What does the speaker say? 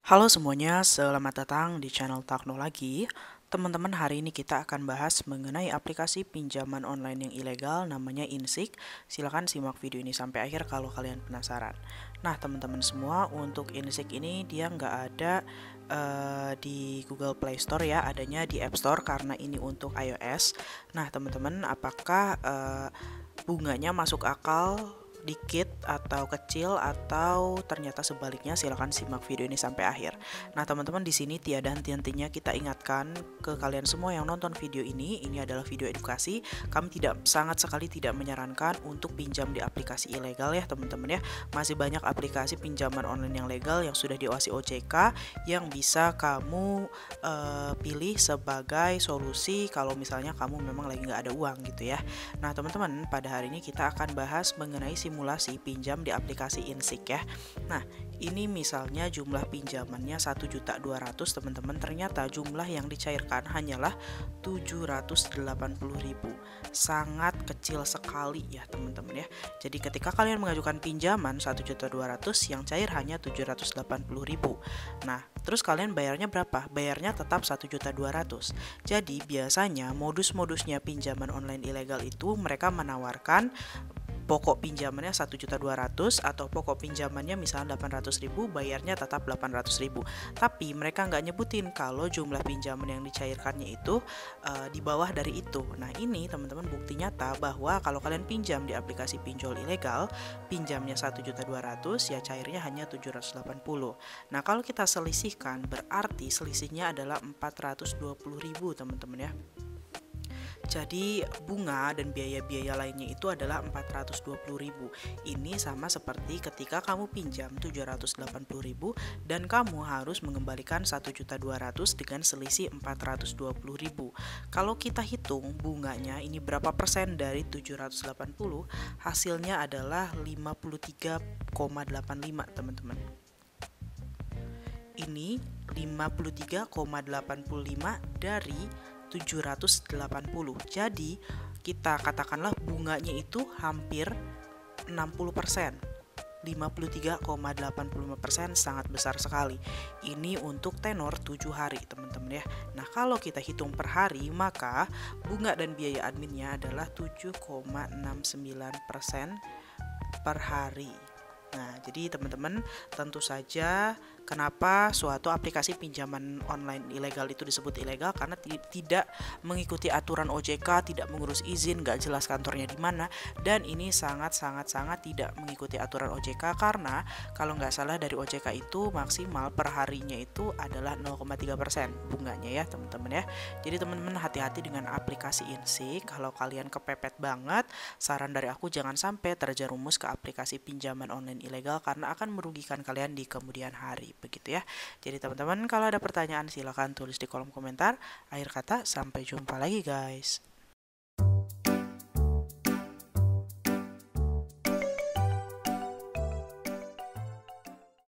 Halo semuanya, selamat datang di channel Teknologi. Teman-teman, hari ini kita akan bahas mengenai aplikasi pinjaman online yang ilegal namanya Insik. Silahkan simak video ini sampai akhir kalau kalian penasaran. Nah, teman-teman semua, untuk Insik ini dia nggak ada di Google Play Store ya, adanya di App Store karena ini untuk iOS. Nah, teman-teman, apakah bunganya masuk akal, dikit atau kecil, atau ternyata sebaliknya? Silakan simak video ini sampai akhir. Nah, teman-teman, di sini tiada henti-hentinya kita ingatkan ke kalian semua yang nonton video ini adalah video edukasi. Kami sangat sekali tidak menyarankan untuk pinjam di aplikasi ilegal ya, teman-teman ya. Masih banyak aplikasi pinjaman online yang legal yang sudah diawasi OJK yang bisa kamu pilih sebagai solusi kalau misalnya kamu memang lagi nggak ada uang gitu ya. Nah, teman-teman, pada hari ini kita akan bahas mengenai simulasi pinjam di aplikasi Insik ya. Nah, ini misalnya jumlah pinjamannya 1.200.000, teman-teman. Ternyata jumlah yang dicairkan hanyalah 780.000. Sangat kecil sekali ya, teman-teman ya. Jadi ketika kalian mengajukan pinjaman 1.200.000, yang cair hanya 780.000. Nah, terus kalian bayarnya berapa? Bayarnya tetap 1.200.000. Jadi biasanya modus-modusnya pinjaman online ilegal itu mereka menawarkan pokok pinjamannya 1.200.000 atau pokok pinjamannya misalnya 800.000, bayarnya tetap 800.000. Tapi mereka nggak nyebutin kalau jumlah pinjaman yang dicairkannya itu di bawah dari itu. Nah, ini teman-teman bukti nyata bahwa kalau kalian pinjam di aplikasi pinjol ilegal, pinjamnya 1.200.000 ya cairnya hanya 780. Nah, kalau kita selisihkan berarti selisihnya adalah 420.000, teman-teman ya. Jadi bunga dan biaya-biaya lainnya itu adalah 420.000. Ini sama seperti ketika kamu pinjam 780.000 dan kamu harus mengembalikan 1.200.000 dengan selisih 420.000. Kalau kita hitung bunganya ini berapa persen dari 780, hasilnya adalah 53,85, teman-teman. Ini 53,85 dari 780. Jadi kita katakanlah bunganya itu hampir 60%. 53,85% sangat besar sekali. Ini untuk tenor 7 hari, teman-teman ya. Nah, kalau kita hitung per hari, maka bunga dan biaya adminnya adalah 7,69% per hari. Nah, jadi teman-teman, tentu saja kenapa suatu aplikasi pinjaman online ilegal itu disebut ilegal, karena tidak mengikuti aturan OJK, tidak mengurus izin, nggak jelas kantornya di mana, dan ini sangat tidak mengikuti aturan OJK karena kalau nggak salah dari OJK itu maksimal per harinya itu adalah 0,3% bunganya ya, teman-teman ya. Jadi teman-teman hati-hati dengan aplikasi Insik. Kalau kalian kepepet banget, saran dari aku jangan sampai terjerumus ke aplikasi pinjaman online ilegal karena akan merugikan kalian di kemudian hari, begitu ya. Jadi teman-teman, kalau ada pertanyaan silahkan tulis di kolom komentar. Akhir kata, sampai jumpa lagi guys.